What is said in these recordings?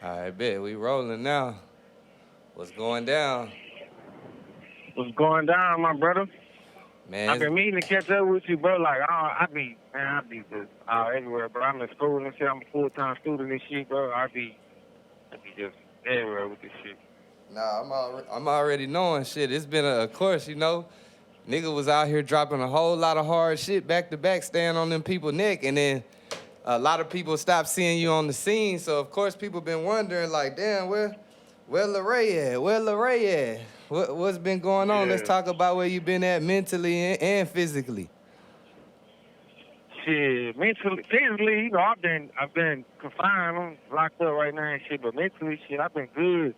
I bet we rolling now. What's going down, What's going down, my brother? man? I've been meaning to catch up with you, bro. Like, I be just everywhere, bro. I'm in school and shit. I'm a full-time student and shit, bro. I be just everywhere with this shit. Nah, I'm already knowing shit. It's been a course, Nigga was out here dropping a whole lot of hard shit back to back, staying on them people neck, and then a lot of people stopped seeing you on the scene. So of course people been wondering, like, damn, where Laray at? Where Laray at? What's been going on? Let's Yeah, talk about where you been at mentally and physically. shit. Mentally, physically, I've been confined. I'm locked up right now and shit. But mentally, shit, I've been good.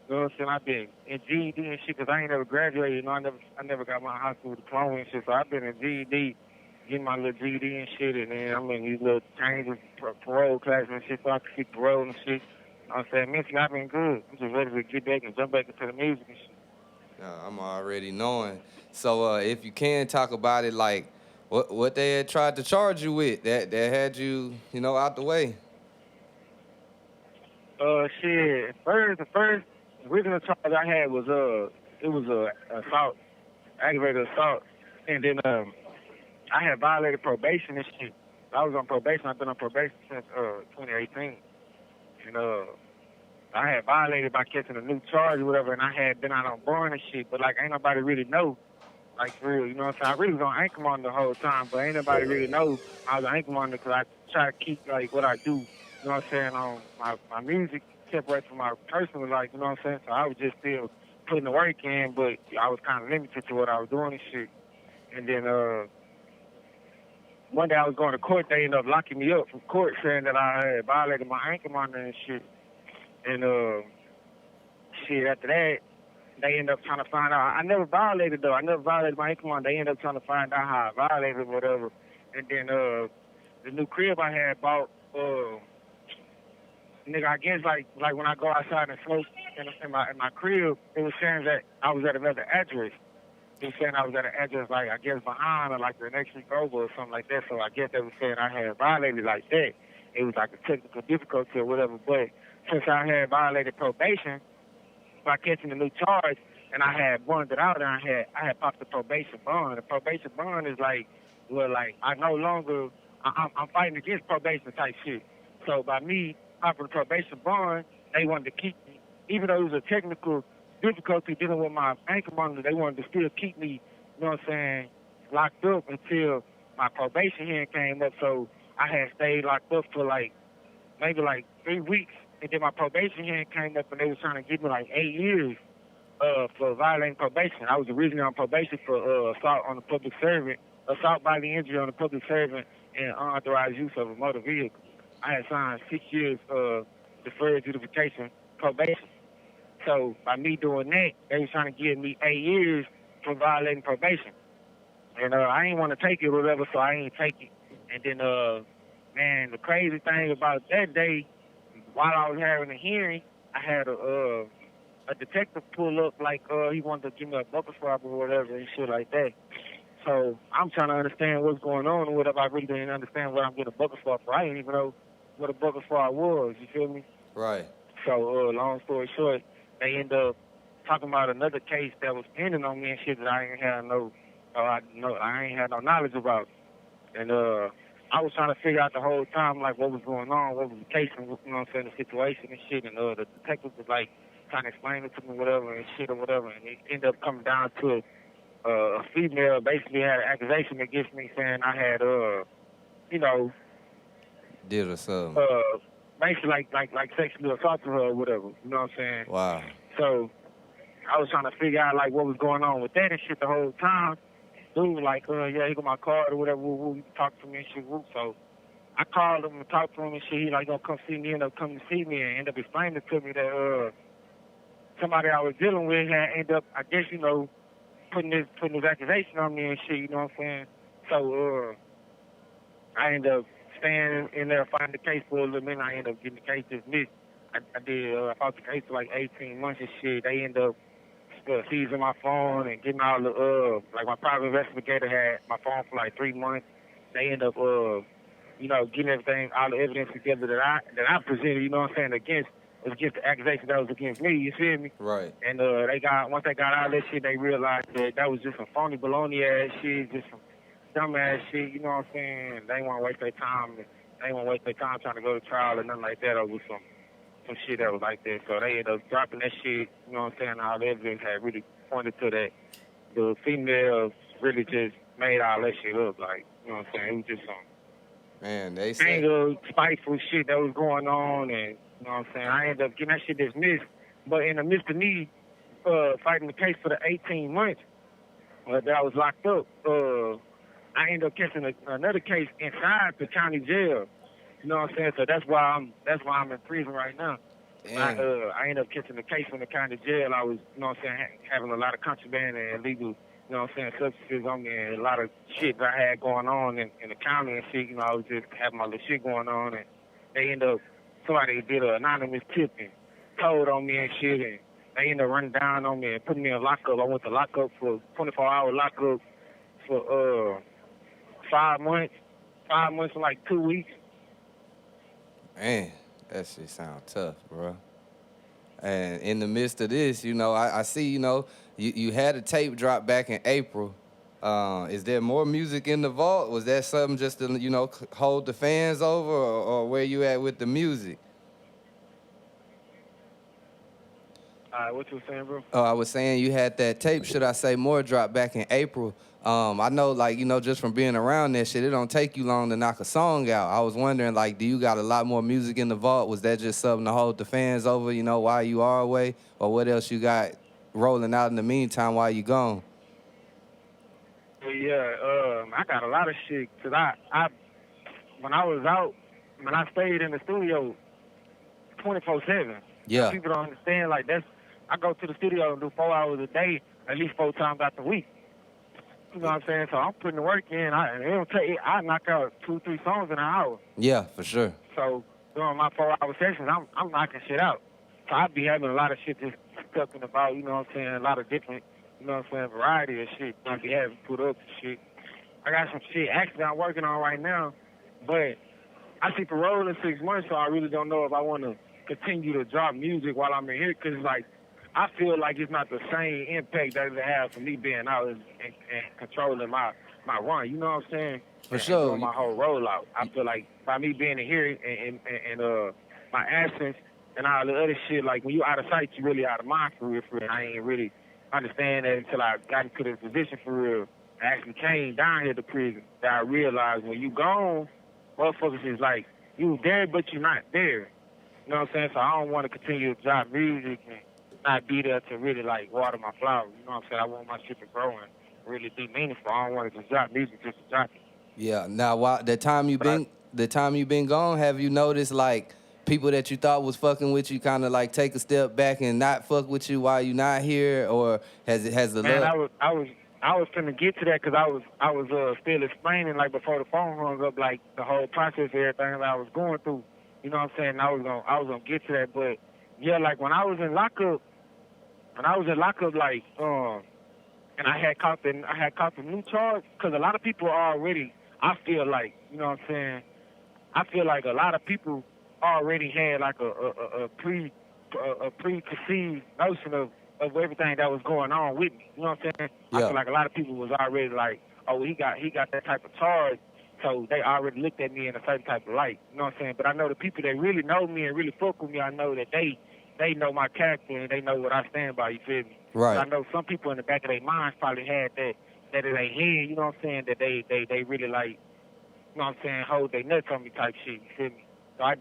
You know what I'm saying? I've been in GED and shit because I ain't never graduated. I never got my high school diploma and shit. So I've been in GED, getting my little GED and shit, and then I'm in these little changes, parole classes and shit, so I can keep parole and shit. You know what I'm saying? Mentally, I've been good. I'm just ready to get back and jump back into the music and shit. I'm already knowing. So if you can talk about it, like what they had tried to charge you with that had you, out the way. Shit. The first original charge I had was it was assault, aggravated assault, and then I had violated probation and shit. I was on probation. I've been on probation since 2018, and I had violated by catching a new charge or whatever, and I had been out on bond and shit. But like, ain't nobody really know, like for real. You know what I'm saying? I really was on anchor monitor the whole time, but ain't nobody really know I was on anchor monitor because I try to keep like what I do. You know what I'm saying? On my music separate from my personal life. You know what I'm saying? So I was just still putting the work in, but I was kind of limited to what I was doing and shit. And then one day I was going to court. They ended up locking me up from court, saying that I had violated my anchor monitor and shit. And shit, after that, they ended up trying to find out. I never violated though. I never violated my income on. They ended up trying to find out how I violated or whatever. And then the new crib I had bought, nigga, I guess like when I go outside and smoke in my crib, it was saying that I was at another address. It was saying I was at an address like I guess behind or like the next week over or something like that. So I guess they were saying I had violated like that. It was like a technical difficulty or whatever. But since I had violated probation by catching a new charge, and I had bonded out, and I had popped the probation bond. The probation bond is like, well, like I no longer I'm fighting against probation type shit. So by me popping the probation bond, they wanted to keep me, even though it was a technical difficulty dealing with my ankle monitor. They wanted to still keep me, you know what I'm saying, locked up until my probation hearing came up. So I had stayed locked up for like maybe like 3 weeks, and then my probation hearing came up, and they was trying to give me like 8 years for violating probation. I was originally on probation for assault on a public servant, assault by the injury on a public servant, and unauthorized use of a motor vehicle. I had signed 6 years deferred adjudication probation. So by me doing that, they was trying to give me 8 years for violating probation. And I didn't want to take it or whatever, so I didn't take it. And then, man, the crazy thing about that day, while I was having a hearing, I had a detective pull up like he wanted to give me a bucket swab or whatever and shit like that. So I'm trying to understand what's going on or whatever. I really didn't understand what I'm getting a bucket swab for. I didn't even know what a bucket swab was. You feel me? Right. So long story short, they end up talking about another case that was pending on me and shit that I ain't had I ain't had no knowledge about. And I was trying to figure out the whole time like what was going on, what was the case, and you know what I'm saying, the situation and shit. And the detective was like trying to explain it to me, whatever, and shit or whatever. And it ended up coming down to a female basically had an accusation against me saying I had you know, Did or something. basically like sexually assaulted her or whatever. You know what I'm saying? Wow. So I was trying to figure out like what was going on with that and shit the whole time. Dude, like, yeah, he got my card or whatever. You can talk to me and shit. So I called him and talked to him and shit. He like gonna come see me. Ended up coming to see me and ended up explaining to me that somebody I was dealing with had ended up, I guess, you know, putting this accusation on me and shit. You know what I'm saying? So I ended up staying in there fighting the case for a little minute. I ended up getting the case dismissed. I fought the case for like 18 months and shit. They ended up seizing my phone and getting all the like my private investigator had my phone for like 3 months. They end up you know, getting everything, all the evidence together that I presented, you know what I'm saying, against was against the accusation that was against me. You feel me? Right. And once they got all that shit, they realized that was just some phony baloney ass shit, just some dumb ass shit. You know what I'm saying? They want to waste their time. They ain't want to waste their time trying to go to trial or nothing like that over some shit that was like that. So they ended up dropping that shit. You know what I'm saying? All the evidence had really pointed to that. The females really just made all that shit up. Like, you know what I'm saying? It was just some Man, they say. anger, spiteful shit that was going on, and you know what I'm saying? I ended up getting that shit dismissed. But in the midst of me fighting the case for the 18 months that I was locked up, I ended up catching another case inside the county jail. You know what I'm saying? So that's why I'm in prison right now. I ended up catching a case from the county jail. I was, you know what I'm saying, having a lot of contraband and illegal, you know what I'm saying, substances on me, and a lot of shit that I had going on in the county and shit. You know, I was just having my little shit going on, and they ended up, somebody did an anonymous tip and told on me and shit, and they ended up running down on me and putting me in lockup. I went to lockup for 24-hour lockup for 5 months. 5 months and like 2 weeks. Man, that shit sound tough, bro. And in the midst of this, you know, I see, you know, you had a tape drop back in April. Is there more music in the vault? Was that something just to, you know, hold the fans over, or where you at with the music? What you were saying, bro? Oh, I was saying you had that tape, should I say more, drop back in April. I know, like, you know, just from being around that shit, it don't take you long to knock a song out. I was wondering, like, do you got a lot more music in the vault? Was that just something to hold the fans over, you know, while you are away? Or what else you got rolling out in the meantime while you gone? Yeah, I got a lot of shit. Cause when I was out, when I stayed in the studio 24/7. Yeah. People don't understand, like, I go to the studio and do 4 hours a day, at least 4 times out the week. You know what I'm saying? So I'm putting the work in. I knock out 2-3 songs in an hour. Yeah, for sure. So during my 4-hour sessions, I'm knocking shit out. So I be having a lot of shit just stuck in about, you know what I'm saying, a lot of different, you know what I'm saying, variety of shit I be having put up and shit. I got some shit actually I'm working on right now, but I see parole in 6 months, so I really don't know if I want to continue to drop music while I'm in here, because, like, I feel like it's not the same impact that it has for me being out and controlling my run. You know what I'm saying? For sure. And my whole rollout. I feel like by me being in here and my absence and all the other shit, like, when you out of sight, you really out of mind for real. I ain't really understand that until I got into this position for real. I actually came down here to prison that I realized when you gone, motherfuckers is like, you there but you not there. You know what I'm saying? So I don't want to continue to drop music and not be there to really, like, water my flowers. You know what I'm saying? I want my shit to grow and really be meaningful. I don't want to just drop music just to drop it. Yeah. Now, while the time you been gone, have you noticed, like, people that you thought was fucking with you kind of, like, take a step back and not fuck with you while you not here, or has the Man, love? I was finna get to that because I was still explaining, like, before the phone hung up, like, the whole process of everything that I was going through. You know what I'm saying? I was gonna get to that, but yeah, like, when I was in lockup, like, and I had caught the new charge, because a lot of people are already, I feel like, you know what I'm saying, I feel like a lot of people already had, like, a preconceived notion of everything that was going on with me. You know what I'm saying? Yeah. I feel like a lot of people was already like, oh, he got that type of charge, so they already looked at me in a certain type of light. You know what I'm saying? But I know the people that really know me and really fuck with me, I know that they know my character and they know what I stand by, you feel me? Right. But I know some people in the back of their minds probably had that in their head, you know what I'm saying, that they really, like, you know what I'm saying, hold their nuts on me type shit, you feel me? So I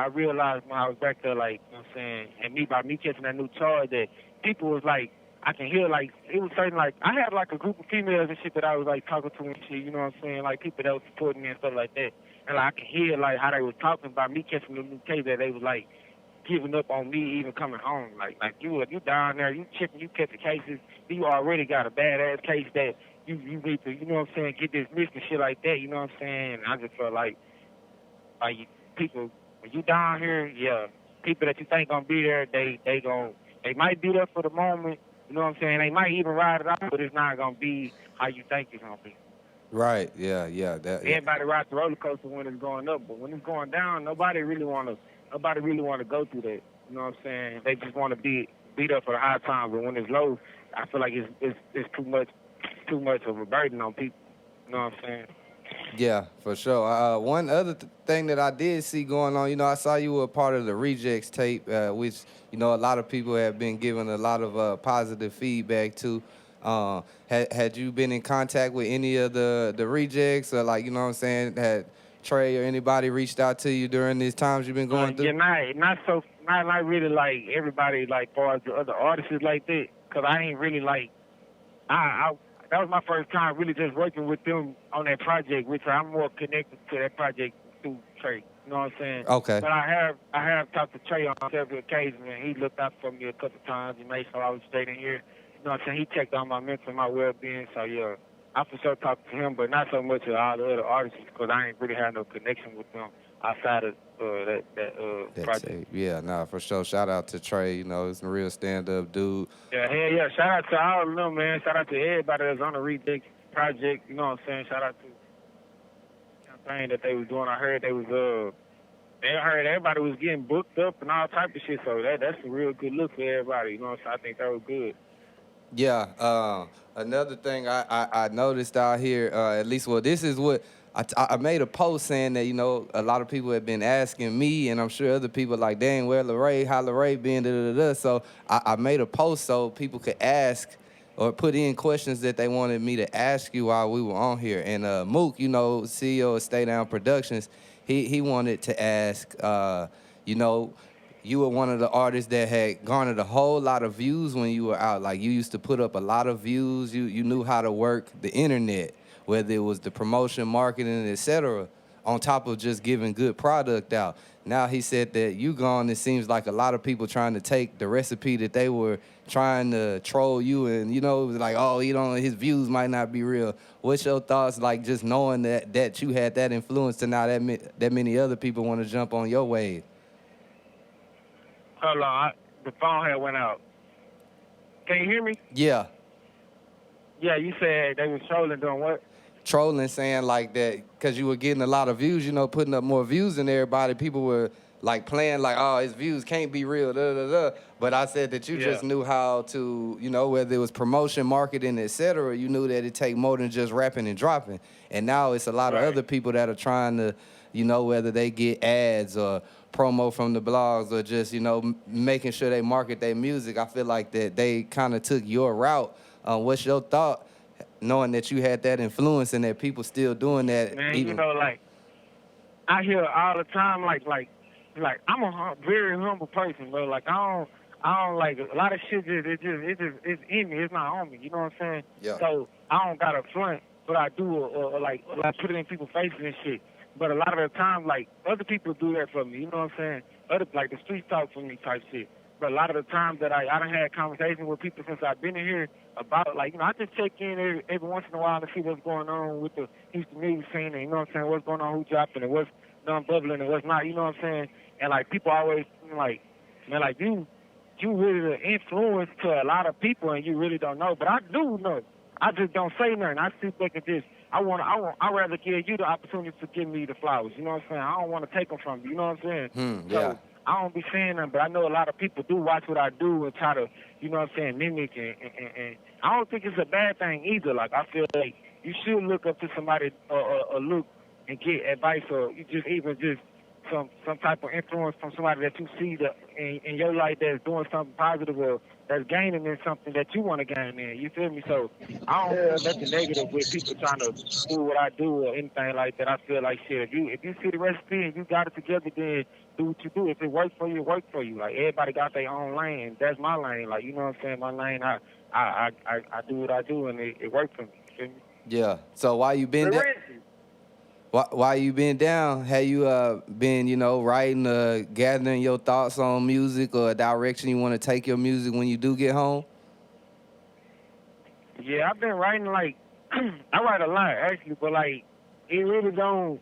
realized when I was back there, like, you know what I'm saying, and by me catching that new charge, that people was like, I can hear, like, it was certain, like, I had, like, a group of females and shit that I was, like, talking to and shit, you know what I'm saying, like, people that was supporting me and stuff like that. And, like, I can hear, like, how they was talking about me catching the new case, that they was, like, giving up on me even coming home. Like you down there, you checking, you catching cases, you already got a badass case that you need to, you know what I'm saying, get dismissed and shit like that, you know what I'm saying? And I just felt like people, when you down here, yeah, people that you think gonna be there, they might be there for the moment, you know what I'm saying? They might even ride it out, but it's not gonna be how you think it's gonna be. Right, yeah. Everybody rides the roller coaster when it's going up, but when it's going down, nobody really wanna go through that. You know what I'm saying? They just want to be beat up for the high time, but when it's low, I feel like it's too much of a burden on people. You know what I'm saying? Yeah, for sure. One other thing that I did see going on, I saw you were a part of the Rejects tape, which, a lot of people have been giving a lot of positive feedback to. Had you been in contact with any of the Rejects, or like, what I'm saying, had Trae or anybody reached out to you during these times you've been going through? Yeah, not really like everybody like far as the other artists like that, cause I ain't really like I that was my first time really just working with them on that project, which I'm more connected to that project through Trae. You know what I'm saying? Okay. But I have talked to Trae on several occasions, and he looked out for me a couple times. He made sure I was staying in here. You know what I'm saying? He checked on my mental and my well-being. So yeah, I for sure talked to him, but not so much with all the other artists, because I ain't really had no connection with them outside of that project. Yeah, nah, for sure. Shout out to Trae. He's a real stand-up dude. Yeah, hell yeah. Shout out to all of them, man. Shout out to everybody that's on the Rejects project. You know what I'm saying? Shout out to the campaign that they was doing. I heard they heard everybody was getting booked up and all type of shit. So that's a real good look for everybody. You know what I'm saying? I think that was good. Yeah. Another thing I noticed out here, at least, well, this is what I made a post saying that, a lot of people have been asking me, and I'm sure other people like, dang, where Laray, how Laray been, da-da-da-da. So I made a post so people could ask or put in questions that they wanted me to ask you while we were on here. And Mook, CEO of Stay Down Productions, he wanted to ask, you were one of the artists that had garnered a whole lot of views when you were out. Like, you used to put up a lot of views. You knew how to work the internet, whether it was the promotion, marketing, etc., on top of just giving good product out. Now he said that you gone, it seems like a lot of people trying to take the recipe that they were trying to troll you, and, it was like, oh, his views might not be real. What's your thoughts, like, just knowing that you had that influence to now that many other people want to jump on your wave? Hold on, the phone had went out. Can you hear me? Yeah. Yeah, you said they was trolling doing what? Trolling, saying like that because you were getting a lot of views, putting up more views than everybody. People were like playing like, oh, his views can't be real, da-da-da. But I said that you just knew how to, whether it was promotion, marketing, etc., you knew that it take more than just rapping and dropping. And now it's a lot of other people that are trying to, whether they get ads or promo from the blogs or just, making sure they market their music. I feel like that they kind of took your route. What's your thought, knowing that you had that influence and that people still doing that? Man, like, I hear all the time, like I'm a very humble person, bro. Like, I don't like a lot of shit. It's in me. It's not on me. You know what I'm saying? Yeah. So I don't got a front, but I do, or like put it in people's faces and shit. But a lot of the time, like, other people do that for me. You know what I'm saying? Like, the streets talk for me type shit. But a lot of the times that I done had conversations with people since I've been in here about, like, I just check in every once in a while to see what's going on with the Houston music scene, and, you know what I'm saying, what's going on, who's dropping, and what's done bubbling and what's not, you know what I'm saying? And, like, people always, like, man, like, you really the influence to a lot of people, and you really don't know. But I do know. I just don't say nothing. I sit back and just, I'd rather give you the opportunity to give me the flowers. You know what I'm saying? I don't want to take them from you. You know what I'm saying? So I don't be saying them, but I know a lot of people do watch what I do and try to, you know what I'm saying, mimic. And I don't think it's a bad thing either. Like, I feel like you should look up to somebody or look and get advice, or you just even just some type of influence from somebody that you see that in your life that's doing something positive or that's gaining in something that you want to gain in. You feel me? So I don't feel nothing negative with people trying to do what I do or anything like that. I feel like, shit, if you see the recipe and you got it together, then do what you do. If it works for you, it works for you. Like, everybody got their own lane. That's my lane. Like, you know what I'm saying? My lane, I do what I do, and it works for me. You feel me? Yeah. So while you been there? While you been down, have you been, writing, gathering your thoughts on music or a direction you want to take your music when you do get home? Yeah, I've been writing, like, I write a lot, actually, but, like, I realize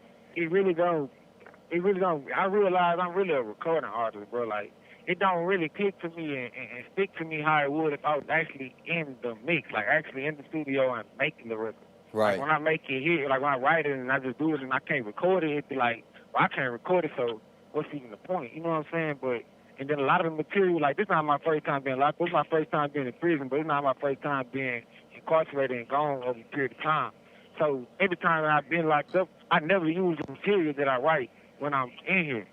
I'm really a recording artist, bro. Like, it don't really click to me and stick to me how it would if I was actually in the mix, like, actually in the studio and making the record. Right. Like, when I make it here, like, when I write it and I just do it and I can't record it, it'd be like, well, I can't record it, so what's even the point? You know what I'm saying? But And then a lot of the material, like, this not my first time being locked up. It's my first time being in prison, but it's not my first time being incarcerated and gone over a period of time. So every time I've been locked up, I never use the material that I write when I'm in here.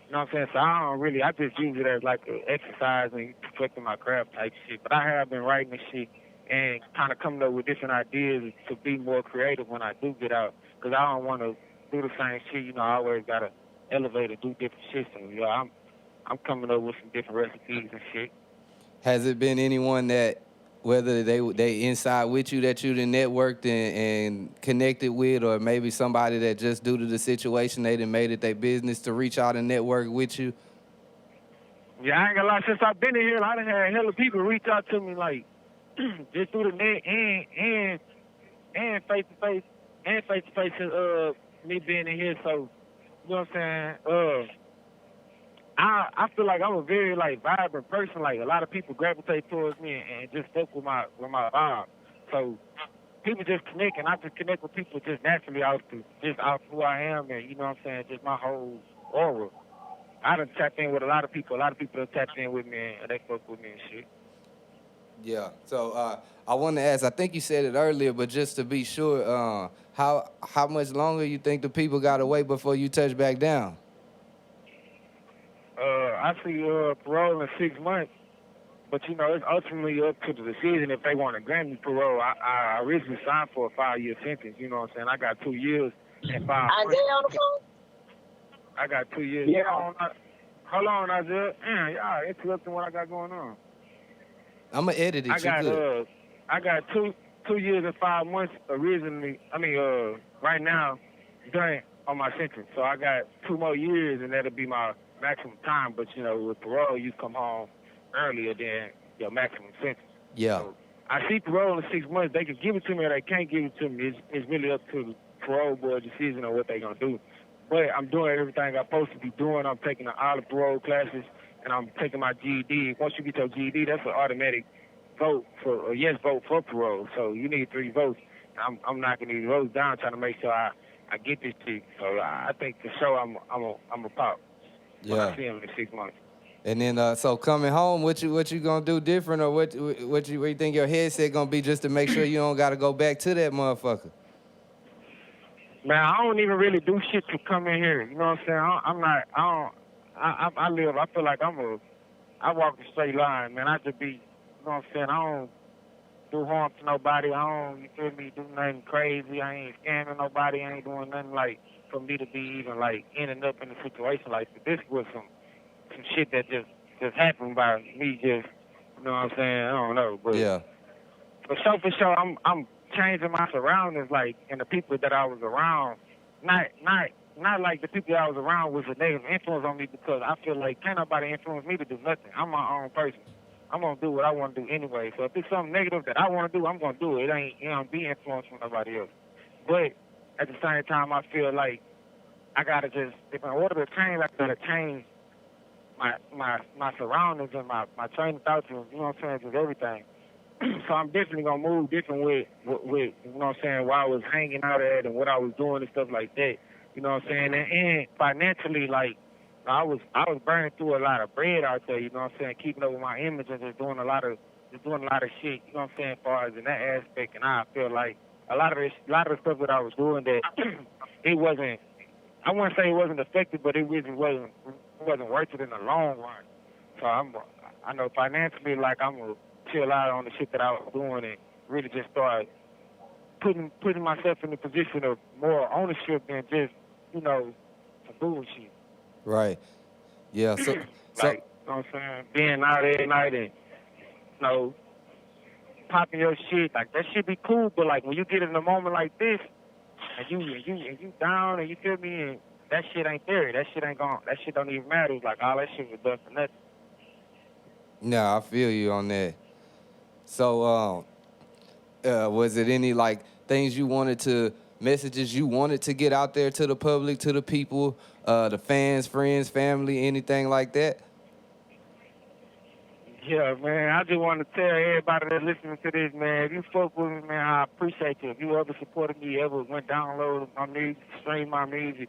You know what I'm saying? So I just use it as like an exercise and perfecting my craft type shit. But I have been writing this shit and kind of coming up with different ideas to be more creative when I do get out. Because I don't want to do the same shit. You know, I always got to elevate and do different shit. So, you know, I'm coming up with some different recipes and shit. Has it been anyone that, whether they inside with you that you done networked and connected with, or maybe somebody that just due to the situation they done made it their business to reach out and network with you? Yeah, I ain't gonna lie. Since I've been in here, I done had hella people reach out to me, like, just through the net and face to face since me being in here. So, you know what I'm saying? I feel like I'm a very like vibrant person. Like, a lot of people gravitate towards me and just fuck with my vibe. So people just connect, and I just connect with people just naturally off who I am, and you know what I'm saying, just my whole aura. I done tapped in with a lot of people. A lot of people have tapped in with me, and they fuck with me and shit. Yeah. So I want to ask, I think you said it earlier, but just to be sure, how much longer you think the people got to wait before you touch back down? I see parole in 6 months, but you know, it's ultimately up to the decision if they want to grant me parole. I originally signed for a 5-year sentence. You know what I'm saying? I got 2 years and 5 months. Isaiah on the phone? I got 2 years. Yeah. Hold on, Isaiah. Y'all interrupting what I got going on. I'm gonna edit it. I got two years and 5 months originally. Right now, done on my sentence. So I got 2 more years, and that'll be my maximum time. But you know, with parole, you come home earlier than your maximum sentence. Yeah. So I see parole in 6 months. They can give it to me or they can't give it to me. It's really up to the parole board decision on what they're gonna do. But I'm doing everything I'm supposed to be doing. I'm taking all the parole classes, and I'm taking my GED. Once you get your GED, that's an automatic vote for a yes vote for parole. So you need 3 votes. I'm knocking these votes down, trying to make sure I get this shit. So I think for sure I'm a pop. When I see him in 6 months. And then so coming home, what you gonna do different, or what you think your headset gonna be just to make sure you don't gotta go back to that motherfucker? Man, I don't even really do shit to come in here. You know what I'm saying? I feel like I walk a straight line, man. I just be, you know what I'm saying? I don't do harm to nobody. I don't, you feel me, do nothing crazy. I ain't scamming nobody. I ain't doing nothing like for me to be even like ending up in a situation like this. This was some shit that just happened by me just, you know what I'm saying? I don't know, but yeah. For sure, I'm changing my surroundings, like, and the people that I was around, not like the people that I was around was a negative influence on me, because I feel like can't nobody influence me to do nothing. I'm my own person. I'm gonna do what I want to do anyway. So if it's something negative that I want to do, I'm gonna do it. It ain't be influenced from nobody else. But at the same time, I feel like I gotta just, if in order to change, I gotta change my surroundings and my train of thoughts, and you know what I'm saying, just everything. So I'm definitely gonna move different with you know what I'm saying, while I was hanging out at and what I was doing and stuff like that. You know what I'm saying? And financially, like, I was burning through a lot of bread out there, you know what I'm saying, keeping up with my image and just doing a lot of shit, you know what I'm saying, as far as in that aspect. And I feel like a lot of the stuff that I was doing that it wasn't, I wouldn't say it wasn't effective, but it really wasn't worth it in the long run. So I know financially, like, I'm gonna chill out on the shit that I was doing and really just start putting myself in the position of more ownership than just, you know, some bullshit. Right. Yeah. So like, you know what I'm saying, being out every night and, you know, popping your shit, like, that shit be cool, but like when you get in a moment like this and you down and you feel me, and that shit ain't there. That shit ain't gone. That shit don't even matter. It's like all that shit was done for nothing. Nah, I feel you on that. So was it any like things you wanted to, messages you wanted to get out there to the public, to the people, the fans, friends, family, anything like that? Yeah, man, I just want to tell everybody that's listening to this, man, if you fuck with me, man, I appreciate you. If you ever supported me, ever went download my music, stream my music,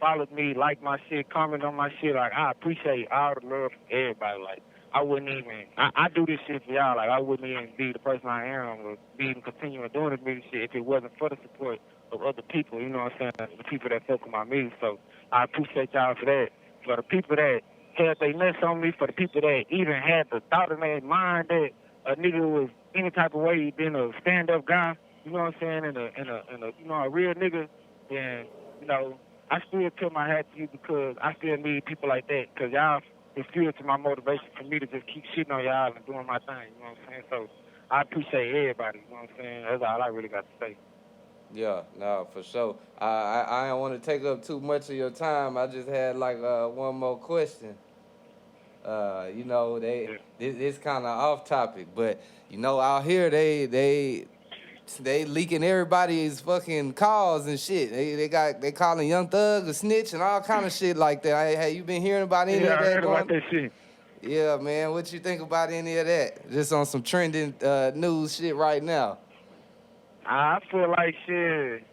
followed me, liked my shit, commented on my shit. Like, I appreciate all the love from everybody. Like, I wouldn't even, I do this shit for y'all. Like, I wouldn't even be the person I am or be even continuing doing this music shit if it wasn't for the support of other people, you know what I'm saying? The people that fuck with my music. So I appreciate y'all for that. For the people that had their nuts on me, for the people that even had the thought in their mind that a nigga was any type of way been a stand-up guy, you know what I'm saying, and a you know, a real nigga, then, you know, I still tip my hat to you because I still need people like that because y'all is fuel to my motivation for me to just keep shitting on y'all and doing my thing, you know what I'm saying? So I appreciate everybody, you know what I'm saying? That's all I really got to say. Yeah, no, for sure. I don't want to take up too much of your time. I just had like one more question. You know, this kind of off topic, but you know, out here they leaking everybody's fucking calls and shit. They calling Young Thug a snitch and all kind of shit like that. Hey, you been hearing about any Yeah, of I that heard about going? that shit. Yeah, man. What you think about any of that? Just on some trending news shit right now. I feel like shit.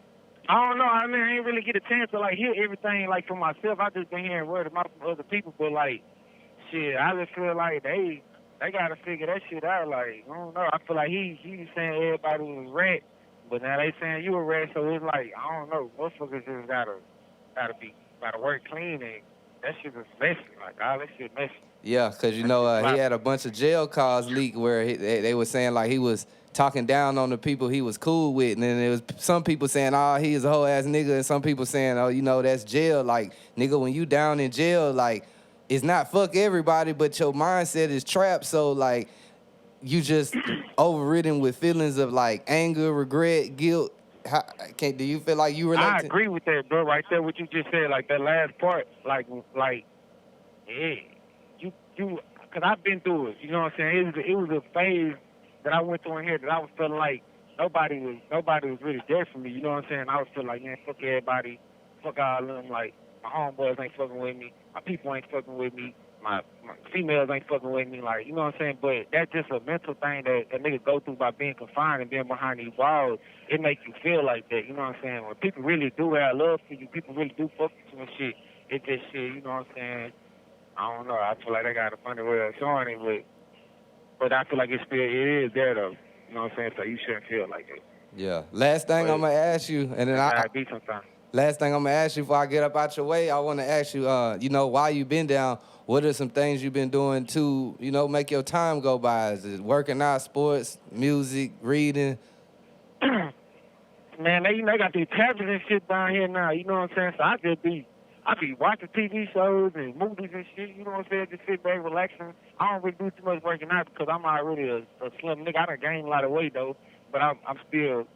I don't know. I mean, I ain't really get a chance to like hear everything like for myself. I just been hearing word of mouth from other people, but like shit, I just feel like they gotta figure that shit out. Like I don't know. I feel like he saying everybody was rat, but now they saying you a rat. So it's like I don't know. Motherfuckers just gotta work clean and that shit is messy. Like all that shit messy. Yeah, because, you know, he had a bunch of jail calls leaked where they were saying, like, he was talking down on the people he was cool with. And then there was some people saying, oh, he is a whole-ass nigga. And some people saying, oh, you know, that's jail. Like, nigga, when you down in jail, like, it's not fuck everybody, but your mindset is trapped. So, like, you just overridden with feelings of, like, anger, regret, guilt. Do you feel like you relate I to? agree with that, bro. Right there, what you just said, like that last part, like, yeah, cause I've been through it. You know what I'm saying? It was a phase that I went through in here that I was feeling like nobody was really there for me. You know what I'm saying? I was feeling like, man, fuck everybody, fuck all of them. Like my homeboys ain't fucking with me, my people ain't fucking with me, my females ain't fucking with me. Like you know what I'm saying? But that's just a mental thing that niggas go through by being confined and being behind these walls. It makes you feel like that. You know what I'm saying? When people really do have love for you, people really do fuck with you and shit. It just shit. You know what I'm saying? I don't know. I feel like they got a funny way of showing it, but I feel like it is there though. You know what I'm saying? So you shouldn't feel like that. Yeah. Last thing I'm going to ask you, and then That's how it be sometimes. last thing I'm going to ask you before I get up out your way, I want to ask you, you know, while you been down, what are some things you've been doing to, you know, make your time go by? Is it working out, sports, music, reading? Man, they got these tablets and shit down here now. You know what I'm saying? So I be watching TV shows and movies and shit. You know what I'm saying? Just sit back, relaxing. I don't really do too much working out because I'm already a slim nigga. I done gained a lot of weight though, but I'm still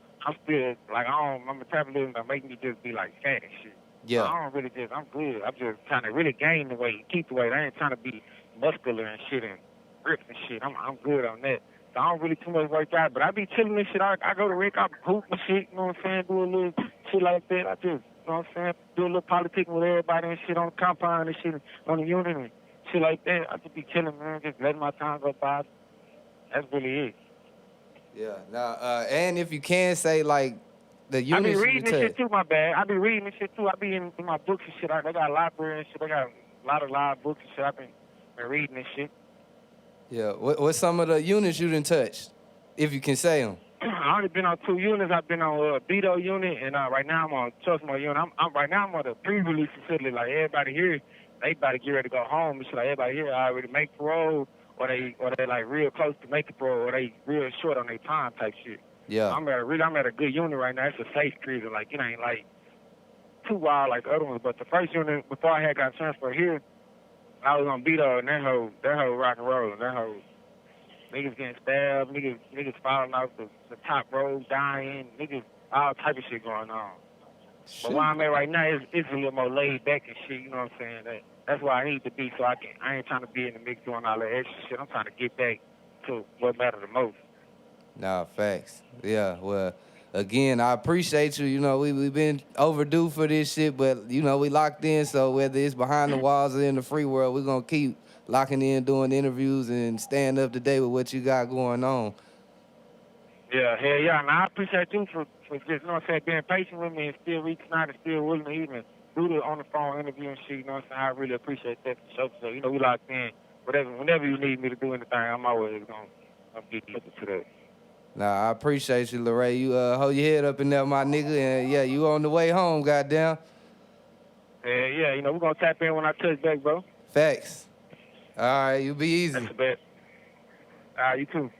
like my metabolism that make me just be like fat and shit. Yeah. So I don't really I'm good. I'm just trying to really gain the weight, keep the weight. I ain't trying to be muscular and shit and ripped and shit. I'm good on that. So I don't really too much work out, but I be chilling and shit. I go to Rick, I hoop and shit, you know what I'm saying? Do a little shit like that. I just, you know what I'm saying? Do a little politicking with everybody and shit on the compound and shit on the unit and shit like that. I just be chilling, man, just letting my time go by. That's really it. Yeah. Now, and if you can say, like, the units I be you reading this touch. shit too, my bad. I be reading this shit too. I be in my books and shit. They got a library and shit. They got a lot of live books and shit. I been reading this shit. Yeah. What's some of the units you done touched, if you can say them? I only been on 2 units. I've been on Beto unit, and right now I'm on Trustmo unit. I'm right now I'm on the pre-release facility. Like everybody here, they about to get ready to go home. And shit. Like everybody here already make parole, or they like real close to making parole, or they real short on their time type shit. Yeah. I'm at a good unit right now. It's a safe prison. Like it ain't like too wild like the other ones. But the first unit before I had got transferred here, I was on Beto, and that whole rock and roll, that whole niggas getting stabbed, niggas falling off the top rope, dying, niggas, all type of shit going on. Shit. But where I'm at right now, it's a little more laid back and shit, you know what I'm saying? That's where I need to be, so I ain't trying to be in the mix doing all that extra shit. I'm trying to get back to what matters the most. Nah, facts. Yeah, well, again, I appreciate you. You know, we've been overdue for this shit, but, you know, we locked in, so whether it's behind the walls or in the free world, we're going to keep locking in, doing interviews, and staying up to date with what you got going on. Yeah, hell yeah, and I appreciate you for just, you know what I'm saying, being patient with me and still reaching out and still willing to even do the on the phone interview and shit. You know what I'm saying? I really appreciate that for sure. So you know, we locked in. Whenever you need me to do anything, I'm always gonna be looking to that. Nah, I appreciate you, Laray. You hold your head up in there, my nigga, and yeah, you on the way home, goddamn. Yeah, you know, we're gonna tap in when I touch back, bro. Facts. All right, you be easy. That's a bet. You too.